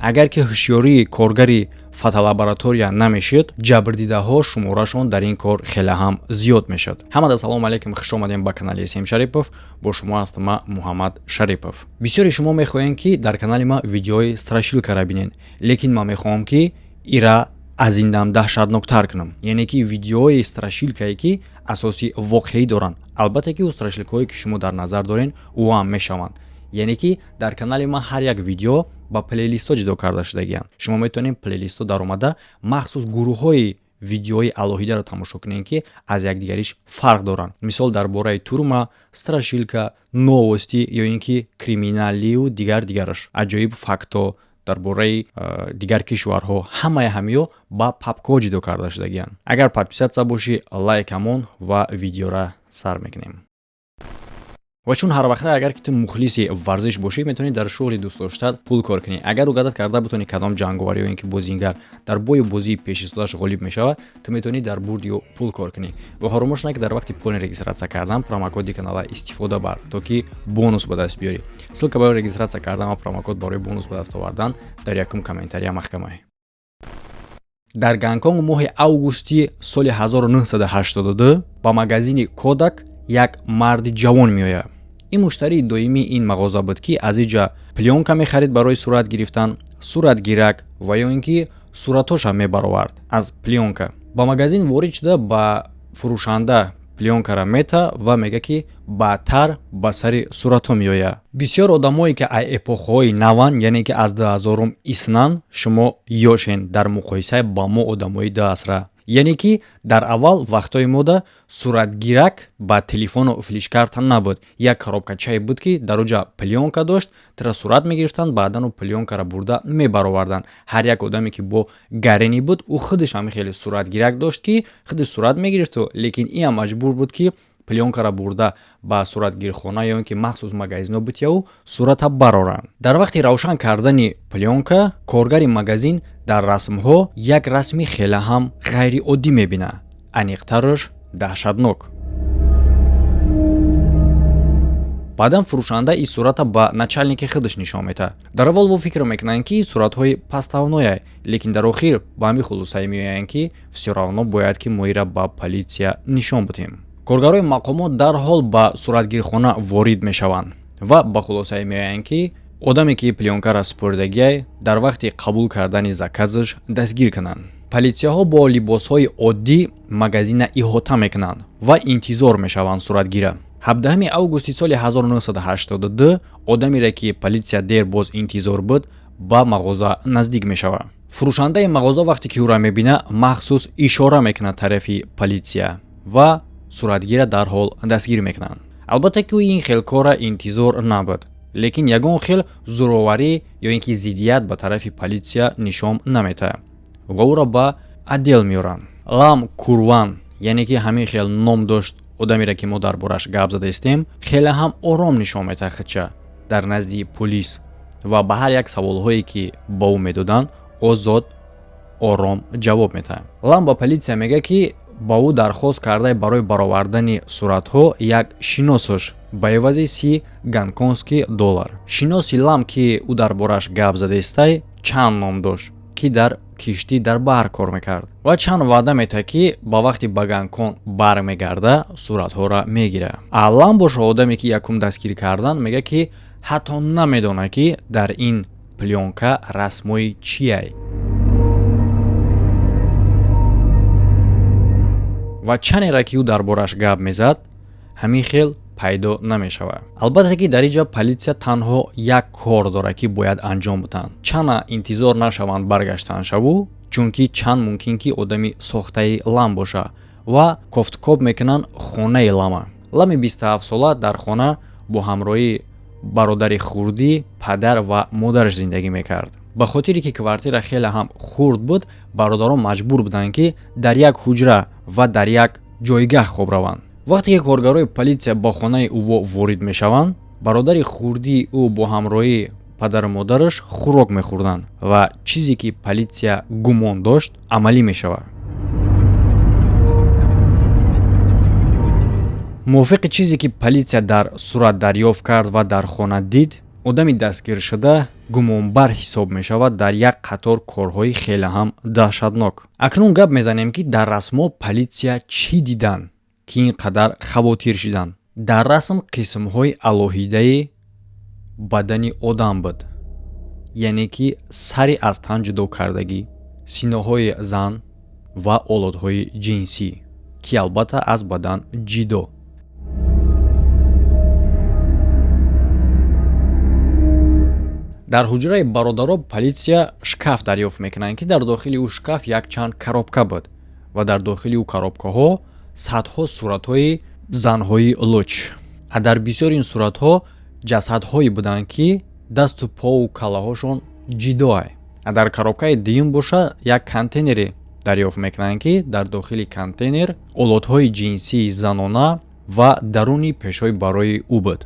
агар ки ҳушёрии коргари фотолаборатория намешуд, ҷабрдидаҳо шуморашон дар ин кор хеле ҳам зиёд мешуд. Ҳамада салому алайкум, хуш омадем ба канали Сем Шарипов. Бо шумо ҳастам ман Муҳаммад Шарипов. Бисёри шумо мехоҳем ки дар канали ман видеои страшилкаро бинен, лекин ман мехоҳам ки ира аз индам даҳшатноктар кунам. Яъне ки видеои страшилкае ки асоси воқеӣ доранд. Албатта ки страшилкаҳое ки шумо дар назар дорен ӯ ҳам мешаванд. яъне ки дар канали ман ҳар як видео ба плейлистҳо ҷудо карда шудагиянд. Шумо метавонед плейлистҳо дар омада махсус гурӯҳҳои видеои алоҳидаро тамошо кунед ки аз якдигариш фарқ доранд. Мисол дар бораи турма, страшилка, новости ё ин ки криминалию дигараш аҷоиб фактҳо дар бораи дигар кишварҳо, ҳамаи ҳамиё ба папкаҳо ҷудо карда шудагиянд. Агар подписатсия бошӣ, лайк ҳамон ва видеора сар мекунем. ва чун ҳар вақта агар ки ту мухлиси варзиш бошӣ, метавонӣ дар шуғли дӯстдоштат пул кор кунӣ. Агар угадат карда бутонӣ кадом ҷанговар ё ин ки бозингар дар бои бозии пешистодаш ғолиб мешавад, ту метавонӣ дар бурди ӯ пул кор кунӣ. Ва фаромӯш накунед дар вақти пулни регистратсия кардан промокоди канала истифода бар, то ки бонус ба даст биёрӣ. Ссилка барои регистратсия кардан ва промокод барои бонус ба даст овардан дар якум комментария маҳкамаи. Дар Гонконг моҳи августи соли 1982 ба магазини Kodak як марди ҷавон меояд. ин муштарии доимии ин мағоза буд ки аз инҷа плёнка мехарид барои сурат гирифтан, суратгирак ва ё ин ки суратҳоша мебаровард аз плёнка. Ба магазин ворид шуда ба фурӯшанда плёнкара мета ва мега ки баъдтар ба сари суратҳо меояд. Бисёр одамое ки аз эпохаҳои наван, яъне ки аз 2000 иснан, шумо ёшен дар муқоиса ба мо одамои 20 яъне ки дар аввал вақтҳои мода суратгирак ба телефону флишкарта набуд. Як коробкачае буд ки дар оҷа плёнка дошт, тира сурат мегирифтанд, баъдану плёнкара бурда мебароварданд. Ҳар як одаме ки бо гарени буд, ӯ худаш ҳам хеле суратгирак дошт ки худаш сурат мегирифту, лекин ин ҳам маҷбур буд ки плёнкара бурда ба суратгирхона ё ин ки махсус магазино бутияу сурата бароранд. Дар вақти равшан кардани плёнка, коргари магазин дар расмҳо як расми хеле ҳам ғайриоддӣ мебинад, аниқтараш даҳшатнок. баъдан фурӯшанда ин сурата ба начальники худаш нишон медиҳад. Дар аввал во фикр мекунанд ки суратҳои паставное, лекин дар охир ба ҳамин хулосае меоянд ки всё равно бояд ки мо ира ба политсия нишон будем. Коргарои мақомот дарҳол ба суратгирхона ворид мешаванд ва ба хулосае меоянд ки одаме ки плёнкара супурдагиай дар вақти қабул кардани заказаш дастгир кунанд. Политсияҳо бо либосҳои оддӣ магазина иҳота мекунанд ва интизор мешаванд суратгира. 17 августи соли 1982 одамере ки политсия дер боз интизор буд ба мағоза наздик мешавад. фурӯшандаи мағоза вақте ки ӯро мебинад, махсус ишора мекунад тарафи политсия ва суратгира дарҳол дастгир мекунанд. Албатта ки ин хел кора интизор набуд, лекин ягон хел зӯроварӣ ё ин ки зиддият ба тарафи политсия нишон намедиҳад ва ӯро ба отдел меоранд. Лам Курван, яъне ки ҳамин хел ном дошт одамере ки мо дар бораш гап задаистем, хеле ҳам ором нишон медиҳад худша дар назди полис ва ба ҳар як саволҳое ки ба ӯ медоданд озод ором ҷавоб медиҳад. Лам ба политсия мега ки ба ӯ дархост карда барои баровардани суратҳо як шиносаш ба эвази $30 гонконгский. Шиноси Лам ки ӯ дар бораш гап задаистай чанд ном дошт ки дар киштӣ дар баҳр кор мекард ва чанд ваъда медиҳад ки ба вақти ба Гонконг бармегарда суратҳоро мегирад. Лам боша одаме ки якум дастгир кардан мега ки ҳатто намедонад ки дар ин плёнка расмои чияй ва чанере ки ӯ дар бораш гап мезад, ҳамин хел пайдо намешавад. Албатта ки дар инҷа политсия танҳо як кор дорад ки бояд анҷом буданд. Чана интизор нашаванд баргаштан шаву, чунки чанд мумкин ки одами сохтаи Лам боша ва кофткоб мекунанд хонаи Лама. Лами 27 сола дар хона бо ҳамроҳии бародари хурдӣ, падар ва модараш зиндагӣ мекард. ба хотире ки квартира хеле ҳам хурд буд, бародарон маҷбур буданд ки дар як ҳуҷра ва дар як ҷойгоҳ хоб раванд. вақте ки коргарои политсия ба хонаи ӯ ворид мешаванд, бародари хурдии ӯ бо ҳамроҳии падару модараш хӯрок мехӯрданд ва чизе ки политсия гумон дошт амалӣ мешавад. мувофиқи чизе ки политсия дар сурат дарёфт кард ва дар хона дид, одами дастгиршуда гумонбар ҳисоб мешавад дар як қатор корҳои хеле ҳам даҳшатнок. Акнун гап мезанем ки дар расмо политсия чӣ дидан ки ин қадар хавотир шиданд. Дар расм қисмҳои алоҳидаи бадани одам буд, яъне ки сари аз тан ҷудо кардагӣ, синоҳои зан ва олатҳои ҷинсӣ ки албатта аз бадан ҷудо. Дар ҳуҷраи бародаро политсия шкаф дарёфт мекунанд ки дар дохили ӯ шкаф якчанд коробка буд ва дар дохили ӯ коробкаҳо садҳо суратҳои занҳои луч. Дар бисёри ин суратҳо ҷасадҳое буданд ки дасту пову каллаҳошон ҷудоа. Дар коробкаи дуюм боша як контейнере дарёфт мекунанд ки дар дохили контейнер олатҳои ҷинсии занона ва даруни пешҳои барои ӯ буд.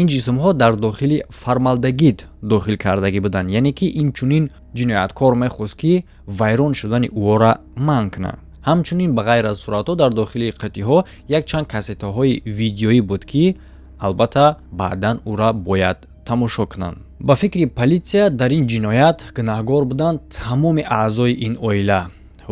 ин ҷисмҳо дар дохили формалдегид дохил кардагӣ буданд, яъне ки инчунин ҷинояткор мехост ки вайрон шудани ӯро манъ кунад. ҳамчунин ба ғайр аз суратҳо дар дохили қитъиҳо якчанд кассетаҳои видеоӣ буд ки албатта баъдан ӯро бояд тамошо кунанд. ба фикри политсия дар ин ҷиноят гунаҳгор буданд тамоми аъзои ин оила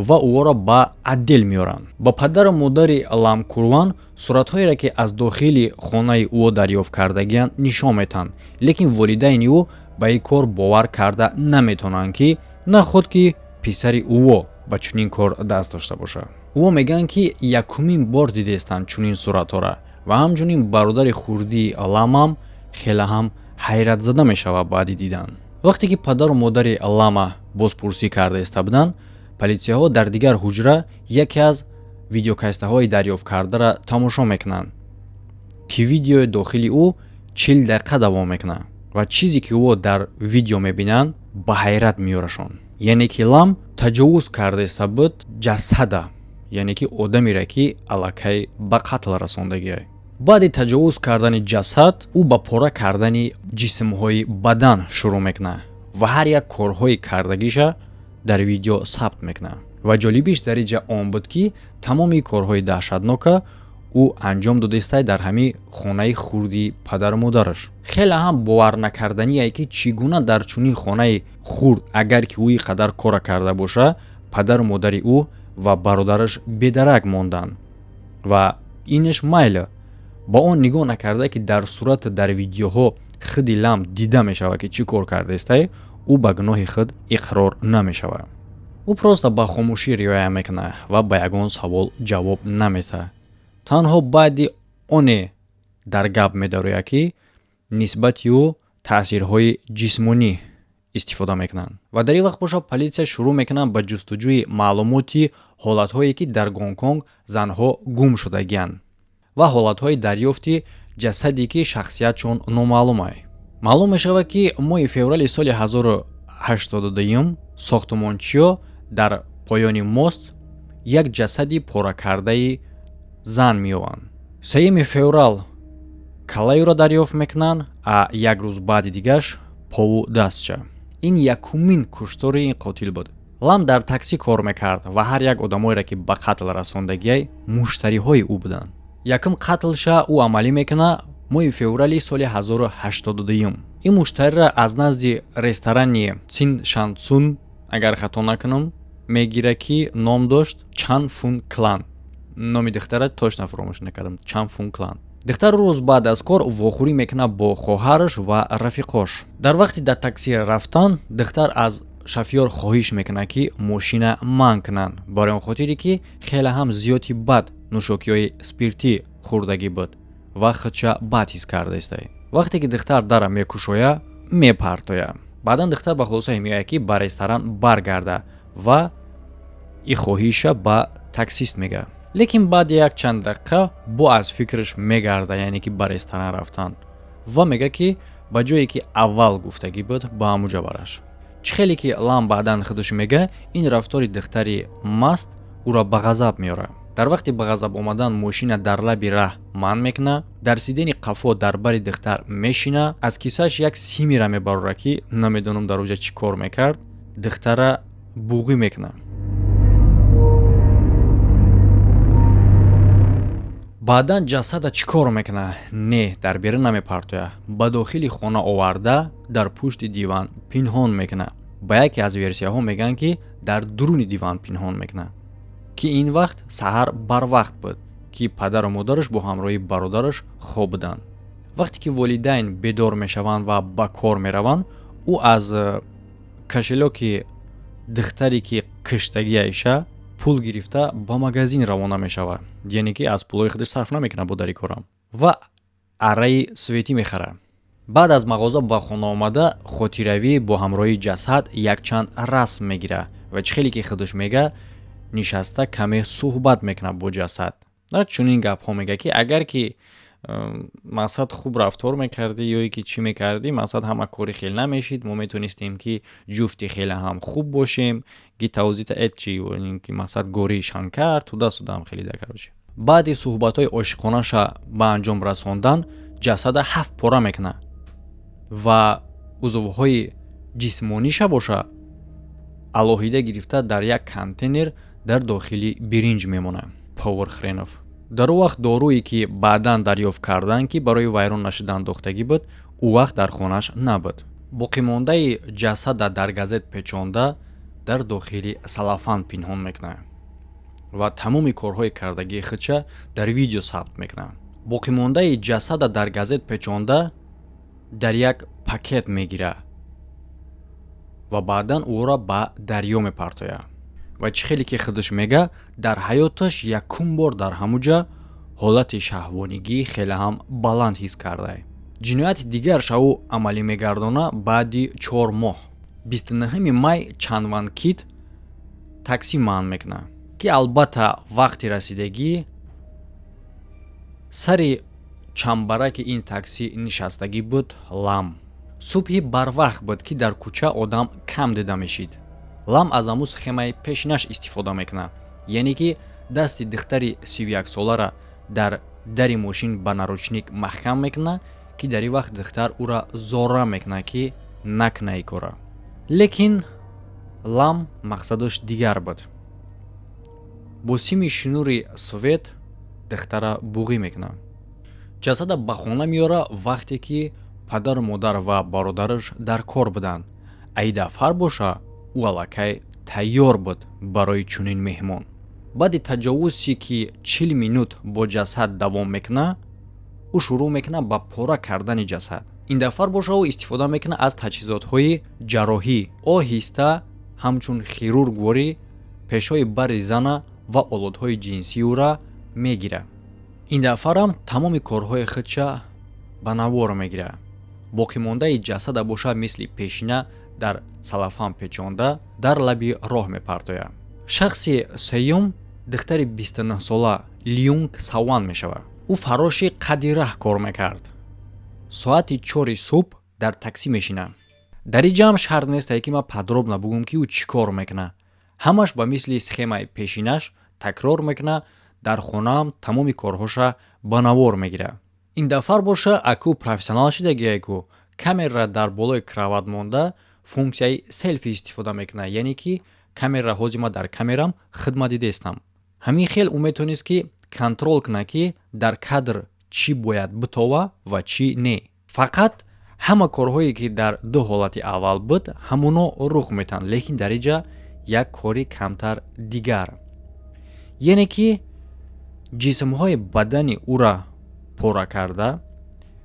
ва ӯро ба аддел меоранд. Ба падару модари Лам Курван суратҳоеро ки аз дохили хонаи ӯ дарёфт кардагиянд нишон метаҳанд, лекин волидайни ӯ ба ин кор бовар карда наметавонанд ки наход ки писари ӯ ба чунин кор даст дошта бошад. ӯ мегӯянд ки якумин бор дидестанд чунин суратҳоро ва ҳамчунин бародари хурдии Ламам хеле ҳам ҳайратзада мешавад баъди дидан. вақте ки падару модари Лама бозпурсӣ карда иста буданд, политсияҳо дар дигар ҳуҷра яке аз видеокассетаҳои дарёфт кардаро тамошо мекунанд ки видеои дохили ӯ 40 дақиқа давом мекунад ва чизе ки ӯ дар видео мебинанд ба ҳайрат меорашон. яъне ки Лам таҷовуз карда иста буд ҷасада, яъне ки одамеро ки аллакай ба қатл расондагиай. баъди таҷовуз кардани ҷасад ӯ ба пора кардани ҷисмҳои бадан шурӯъ мекунад ва ҳар як корҳои кардагиша дар видео сабт мекунад. ва ҷолибиш дар инҷа он буд ки тамоми корҳои даҳшатнока ӯ анҷом дода истад дар ҳамин хонаи хурди падару модараш. хеле ҳам боварнакардание ки чӣ гуна дар чунин хонаи хурд агар ки ӯ ин қадар кора карда боша, падару модари ӯ ва бародараш бедарак монданд ва инаш майла ба он нигоҳ накарда ки дар сурат дар видеоҳо худи Лам дида мешавад ки чӣ кор карда истае, ӯ ба гуноҳи худ иқрор намешавад. ӯ просто ба хомӯшӣ риоя мекунад ва ба ягон савол ҷавоб наметаҳад. танҳо баъди оне дар гап медарояд ки нисбати ӯ таъсирҳои ҷисмонӣ истифода мекунанд. ва дар ин вақт боша политсия шурӯъ мекунанд ба ҷустуҷӯи маълумоти ҳолатҳое ки дар Гонконг занҳо гум шудагиянд ва ҳолатҳои дарёфти ҷасаде ки шахсиятшон номаълум аст. маълум мешавад ки моҳи феврали соли 1982 сохтумончиё дар поёни мост як ҷасади поракардаи зан меёбанд. 3 феврал калаеро дарёфт мекунанд, а як рӯз баъди дигаш пову дастча. ин якумин куштори ин қотил буд. Лам дар таксӣ кор мекард ва ҳар як одамоеро ки ба қатл расондагиай муштариҳои ӯ буданд. якум қатлша ӯ амалӣ мекунад моҳи феврали соли 1982. ин муштариро аз назди ресторани Цин Шанцун, агар хато накунам, мегирад ки ном дошт Чан Фун Клан. номи духтара точно фаромӯш накардам. Чан Фун Клан. духтар рӯз баъд аз кор вохӯрӣ мекунад бо хоҳараш ва рафиқош. дар вақти дар такси рафтан духтар аз шофёр хоҳиш мекунад ки мошина манъ кунанд, барои он хотире ки хеле ҳам зиёди бад нӯшокиҳои спиртӣ хӯрдагӣ буд ва худша бад ҳис карда истад. вақте ки духтар дара мекушоя, мепартоя. баъдан духтар ба хулоса меояд ки ба ресторан баргарда ва ин хоҳиша ба таксист мегӯяд. лекин баъди якчанд дақиқа бо аз фикраш мегарда, яъне ки ба ресторан рафтан, ва мегӯяд ки ба ҷое ки аввал гуфтагӣ буд ба ҳамуҷа бараш. чӣ хеле ки Лам баъдан худаш мегӯяд, ин рафтори духтари маст ӯро ба ғазаб меорад. дар вақти ба ғазаб омадан мошина дар лаби раҳ манъ мекунад, дар сидени қафо дар бари духтар мешина, аз кисааш як симира мебарора ки намедонам дар оҷа чӣ кор мекард, духтара буғӣ мекунад. баъдан ҷасада чӣ кор мекуна? Не, дар берун намепартоя. Ба дохили хона оварда дар пушти диван пинҳон мекуна. Ба яке аз версияҳо мегӯянд ки дар дуруни диван пинҳон мекуна. Ки ин вақт саҳар барвақт буд, ки падару модараш бо ҳамроҳи бародараш хобиданд. вақте ки волидайн бедор мешаванд ва ба кор мераванд, ӯ аз кашелоки духтаре ки киштагиаша пул гирифта ба магазин равона мешавад. яъне ки аз пулҳои худаш сарф намекунад бо дари корам ва арраи светӣ мехарад. баъд аз мағоза ба хона омада хотиравӣ бо ҳамроҳи ҷасад якчанд расм мегирад ва чӣ хеле ки худаш мега нишаста каме суҳбат мекунад бо ҷасад. чунин гапҳо мега ки агар ки мақсад хуб рафтор мекардӣ ё ки чӣ мекардӣ, мақсад ҳама кори хел намешид, мо метонистем ки ҷуфти хеле ҳам хуб бошем, ки тавзита эчи ки мақсад горишан кард туда-судам хелида карочи. баъди суҳбатҳои ошиқонаша ба анҷом расондан ҷасада 7 пора мекунад ва узвҳои ҷисмониша боша алоҳида гирифта дар як контейнер дар дохили биринҷ мемонад. Повар Хренов дар он вақт доруе ки баъдан дарёфт карданд ки барои вайрон нашудан дохтагӣ буд, ӯ вақт дар хонаш набуд. боқимондаи ҷасада дар газет печонда дар дохили салафан пинҳон мекунад ва тамоми корҳои кардагии худша дар видео сабт мекунад. боқимондаи ҷасада дар газет печонда дар як пакет мегирад ва баъдан ӯро ба дарё мепартояд. ва чӣ хеле ки худаш мега дар ҳаёташ якум бор дар ҳамуҷа ҳолати шаҳвонигӣ хеле ҳам баланд ҳис карда. ҷинояти дигарша ӯ амалӣ мегардона баъди 4 моҳ. 29 май Чанванкит такси манъ мекунад, ки албатта вақти расидагӣ сари чамбараки ин такси нишастагӣ буд Лам. субҳи барвақт буд ки дар кӯча одам кам дида мешид. Лам аз амӯ схемаи пешинаш истифода мекунад, яъне ки дасти духтари 31 солара дар дари мошин ба наручник маҳкам мекунад, ки дар ин вақт духтар ӯра зора мекунад ки накуна ин кора. лекин Лам мақсадаш дигар буд. бо сими шнури свет духтара буғӣ мекунад. ҷасада ба хона меора вақте ки падару модар ва бародараш дар кор буданд. Айдафар боша ӯ аллакай тайёр буд барои чунин меҳмон. баъди таҷовузе ки 40 минут бо ҷасад давом мекунад, ӯ шурӯъ мекунад ба пора кардани ҷасад. ин дафъар боша ӯ истифода мекунад аз таҷҳизотҳои ҷарроҳӣ. оҳиста ҳамчун хирургворӣ пешҳои бари зана ва олатҳои ҷинсии ӯра мегирад. ин дафъарам тамоми корҳои худша ба навор мегирад. боқимондаи ҷасада боша мисли пешина дар салафан печонда дар лаби роҳ мепартояд. шахси сеюм духтари 29 сола Лиюнг Саван мешавад. ӯ фароши қадди раҳ кор мекард. соати 4 субҳ дар такси мешинад. дар ин ҷамъ шарт нестае ки ман подробно бугум ки ӯ чӣ кор мекунад. ҳамаш ба мисли схемаи пешинаш такрор мекунад. дар хонаам тамоми корҳоша ба навор мегирад. ин дафъар боша аку профессионал шидагиаку камера дар болои крават монда функсияи селфи истифода мекунад, яъне ки камера ҳозима дар камерам хидмат дидестам. ҳамин хел ӯ метавонист ки контрол кунад ки дар кадр чӣ бояд битова ва чӣ не. фақат ҳама корҳое ки дар ду ҳолати аввал буд ҳамуно рух метан, лекин дар инҷа як кори камтар дигар. яъне ки ҷисмҳои бадани ӯра пора карда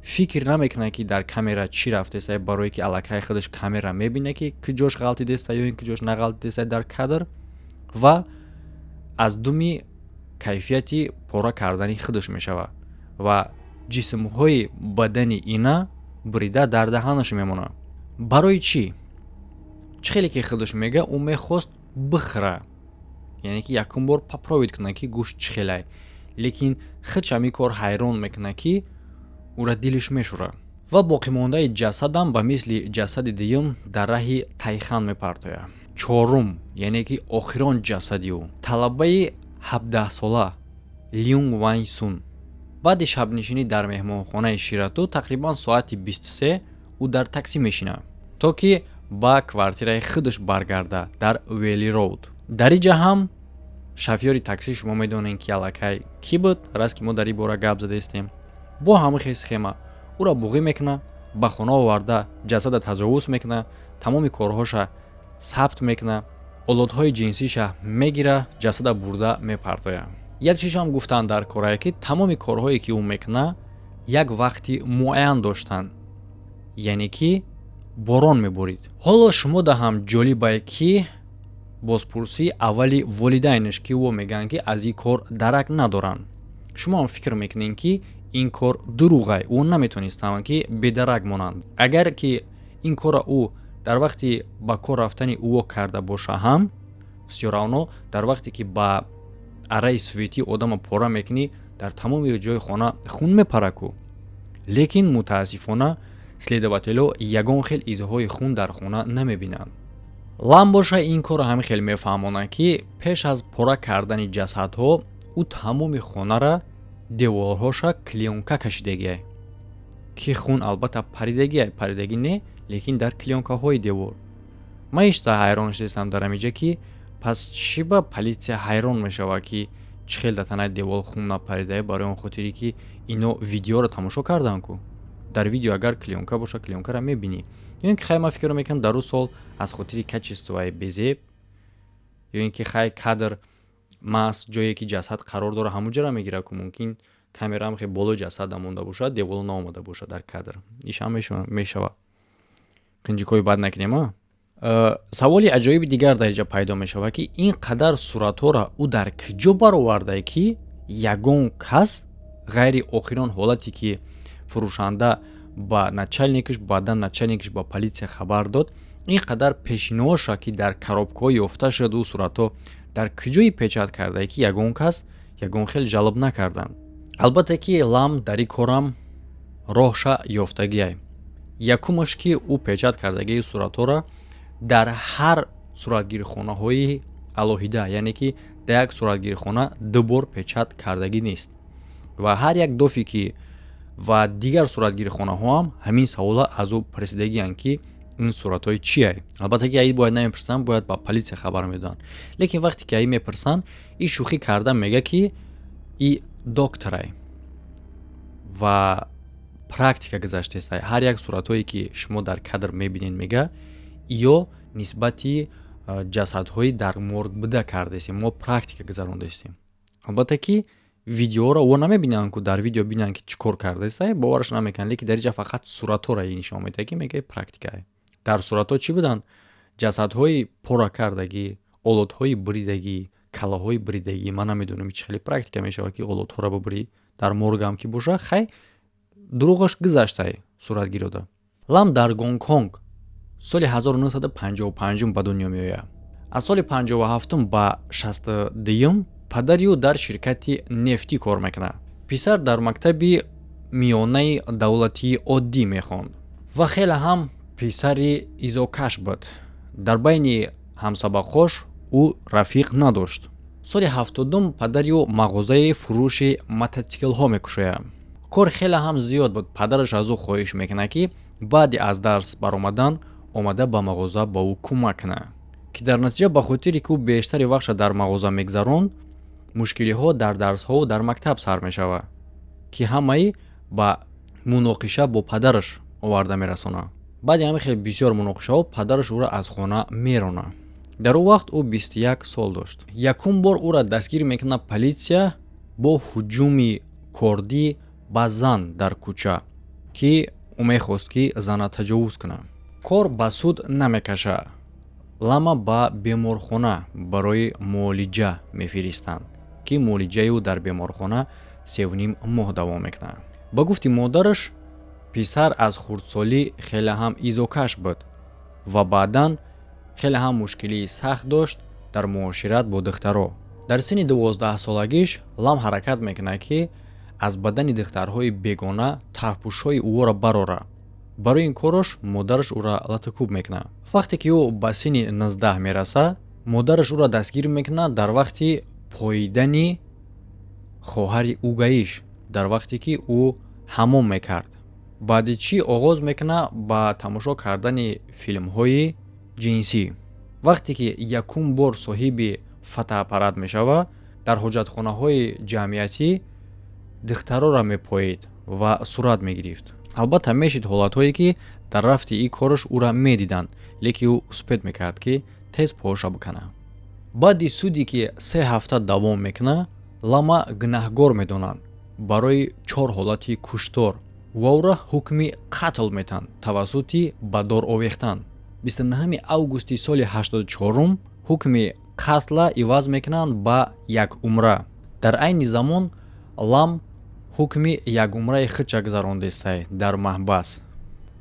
фикр намекунад ки дар камера чӣ рафтеста, барое ки аллакай худаш камера мебинад ки куҷош ғалти деста ё ин куҷош нағалти деста дар кадр ва аз думи кайфияти пора кардани худаш мешавад ва ҷисмҳои бадани ина бурида дар даҳанаш мемонад. барои чӣ? чӣ хеле ки худаш мега ӯ мехост бихӯра, яъне ки якум бор попровид кунад ки гӯшт чӣ хелай, лекин худшам ин кор ҳайрон мекунад ки ӯра дилиш мешӯрад. ва боқимондаи ҷасадам ба мисли ҷасади дуюм дар раҳи тайхан мепартояд. чорум, яъне ки охирон ҷасади ӯ талабаи 17-сола Лиюнг Ваньсун. баъди шабнишинӣ дар меҳмонхонаи Ширату тақрибан соати 23 ӯ дар такси мешинад, то ки ба квартираи худаш баргарда дар Вели Роуд. дар инҷа ҳам шофёри такси шумо медонед ки аллакай кӣ буд, раз ки мо дар ин бора гап задаистем. бо ҳамихи схема ӯро буғӣ мекуна, ба хона оварда ҷасада таҷовуз мекуна, тамоми корҳоша сабт мекуна, олодҳои ҷинсиша мегира, ҷасада бурда мепартоя. як чизам гуфтанд дар корае ки тамоми корҳое ки ӯ мекуна як вақти муайян доштанд, яъне ки борон меборид. ҳоло шумо даҳам ҷолибае ки бозпурсии аввали волидайнаш ки ӯ мегӯянд ки аз ин кор дарак надоранд. шумо ҳам фикр мекунед ки ин кор дурӯғай, ӯ наметонистанд ки бедарак монанд. агар ки ин кора ӯ дар вақти ба кор рафтани ӯ карда боша ҳам, всё равно дар вақте ки ба арраи светӣ одама пора мекунӣ, дар тамоми ҷои хона хун мепара ку. лекин мутаассифона следователо ягон хел изҳои хун дар хона намебинанд. лам боша ин кор ҳамин хел мефаҳмонанд ки пеш аз пора кардани ҷасадҳо ӯ тамоми хонара деворҳоша клеёнка кашидагиай, ки хун албатта паридагиай, паридагӣ не, лекин дар клеёнкаҳои девор. ман ишта ҳайрон шудастам дар ҳамиҷа ки пас чӣ ба политсия ҳайрон мешавад ки чӣ хел дар танаи девор хун напаридае, барои он хотире ки ино видеоро тамошо карданд ку. дар видео агар клеёнка боша, клеёнкара мебинӣ. ё ин ки хай ман фикр мекунам дар ӯ сол аз хотири качествои безеб, ё ин ки хай кадр маҳз ҷое ки ҷасад қарор дора ҳамунҷаро мегирад ку мумкин камераам хе болои ҷасада монда бошад, деволо наомада бошад дар кадр. ишам мешавад. қинҷикҳои бад накунем. саволи аҷоиби дигар дар инҷа пайдо мешавад ки ин қадар суратҳоро ӯ дар куҷо баровардае ки ягон кас ғайри охирон ҳолате ки фурӯшанда ба начальникаш, баъдан начальникаш ба политсия хабар дод, ин қадар пешиноша ки дар коробкаҳо ёфта шуд ӯ суратҳо дар куҷои печат кардае ки ягон кас ягон хел ҷалб накарданд. албатта ки лам дар ин корам роҳша ёфтагиай. якумаш ки ӯ печат кардагии суратҳоро дар ҳар суратгирхонаҳои алоҳида, яъне ки дар як суратгирхона дубор печат кардагӣ нест. ва ҳар як дофи ки ва дигар суратгирхонаҳо ҳам ҳамин савола аз ӯ прасидагиянд ки ин суратҳои чие. албатта ки бояд намепурсанд, бояд ба политсия хабар медоҳанд. лекин вақте ки аи мепурсанд, ин шӯхӣ карда мега ки и докторай ва практика гузаштестай. ҳар як суратҳое ки шумо дар кадр мебинед мега ё нисбати ҷасадҳои дар морг буда кардастем, мо практика гузарондастем. албатта ки видеоро ӯ намебинанд ку дар видео бинанд ки чӣ кор кардастай, бовараш намекунанд, лекин дар инҷа фақат суратҳоро нишон медиҳад ки мегаи практикае. дар суратҳо чӣ буданд? ҷасадҳои пора кардагӣ, олодҳои бридагӣ, калаҳои бридагӣ. ман намедонам чӣ хеле практика мешавад ки олодҳоро бубрӣ дар моргам ки боша, хай дурӯғаш гузаштай суратгирода. лам дар Гонконг соли 1955 ба дунё меояд. аз соли 57 ба 62 падари ӯ дар ширкати нефтӣ кор мекунад. писар дар мактаби миёнаи давлатии оддӣ мехонд ва хеле ҳам писари изокаш буд. дар байни ҳамсабақош ӯ рафиқ надошт. соли 70 падари ӯ мағозаи фурӯши мотоциклҳо мекушояд. кор хеле ҳам зиёд буд. падараш аз ӯ хоҳиш мекунад ки баъди аз дарс баромадан омада ба мағоза ба ӯ кӯмак кунад, ки дар натиҷа ба хотире ки ӯ бештари вақтша дар мағоза мегузаронд, мушкилиҳо дар дарсҳо дар мактаб сар мешавад, ки ҳамаи ба муноқиша бо падараш оварда мерасонад. баъди ҳамин хеле бисёр муноқишаҳо падараш ӯро аз хона меронад. дар ӯ вақт ӯ 21 сол дошт. якум бор ӯро дастгир мекунад политсия бо ҳуҷуми кордӣ ба зан дар кӯча, ки ӯ мехост ки зана таҷовуз кунад. кор ба суд намекашад. лама ба беморхона барои муолиҷа мефиристанд, ки муолиҷаи ӯ дар беморхона 3.5 моҳ давом мекунад. ба гуфти модараш, писар аз хурдсолӣ хеле ҳам изокаш буд ва баъдан хеле ҳам мушкилии сахт дошт дар муошират бо духтаро. дар синни 12-солагиш лам ҳаракат мекунад ки аз бадани духтарҳои бегона таҳпӯшҳои ӯро барорад. барои ин кораш модараш ӯро латакӯб мекунад. вақте ки ӯ ба синни 19 мерасад, модараш ӯро дастгир мекунад дар вақти поидани хоҳари угаиш, дар вақте ки ӯ ҳамом мекард. баъди чӣ оғоз мекунад ба тамошо кардани филмҳои ҷинсӣ. вақте ки якум бор соҳиби фатоаппарат мешава, дар ҳоҷатхонаҳои ҷамъиятӣ духтароро мепоид ва сурат мегирифт. Албатта мешид ҳолатҳое ки дар рафти ин кораш ӯра медиданд, лекин ӯ успед мекард ки тез поша бикана. баъди суди ки 3 ҳафта давом мекуна, Лама гунаҳгор медонанд барои 4 ҳолати куштор ва ӯра ҳукми қатл метанд тавассути ба дор овехтан. 29 августи соли 84 ҳукми қатла иваз мекунанд ба 1 умра. Дар айни замон Лам ҳукми 1 умраи худша гузарондистай дар маҳбас.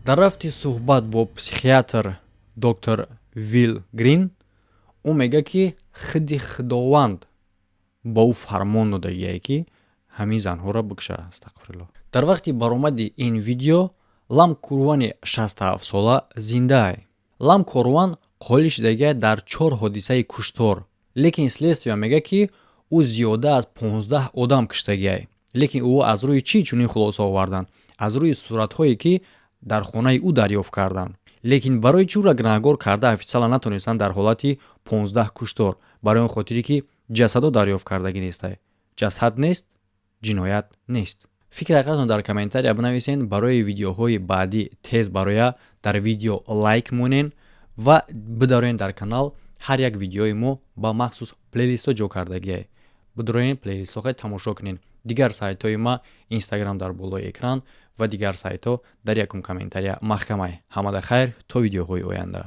Дар рафти суҳбат бо психиатр доктор Вил Грин, ӯ мега ки худи Худованд ба ӯ фармон додагие ки ҳамин занҳоро бикуша. Астағфируллоҳ. Дар вақти баромади ин видео Лам Курвани 67 сола зиндаай. Лам Курван қолиш шудагия дар 4 ҳодисаи куштор, лекин следствия мега ки ӯ зиёда аз 15 одам куштагиай. Лекин ӯ аз рӯи чӣ чунин хулоса оварданд? Аз рӯи суратҳое ки дар хонаи ӯ дарёфт карданд. Лекин барои чӣ ӯра гунаҳгор карда официала натонистанд дар ҳолати 15 куштор? Барои он хотире ки ҷасадо дарёфт кардагӣ нестай. Ҷасад нест, ҷиноят нест. фикри ҳақиқатон дар комментария бинависен. Барои видеоҳои баъдӣ тез бароя дар видео лайк монен ва бидароен дар канал. ҳар як видеои мо ба махсус плейлистҳо ҷо кардагиай. Бидроен плейлистҳои тамошо кунен. Дигар сайтҳои ма Instagram дар болои экран ва дигар сайтҳо дар якум комментария маҳкамай. Ҳамада хайр то видеоҳои оянда.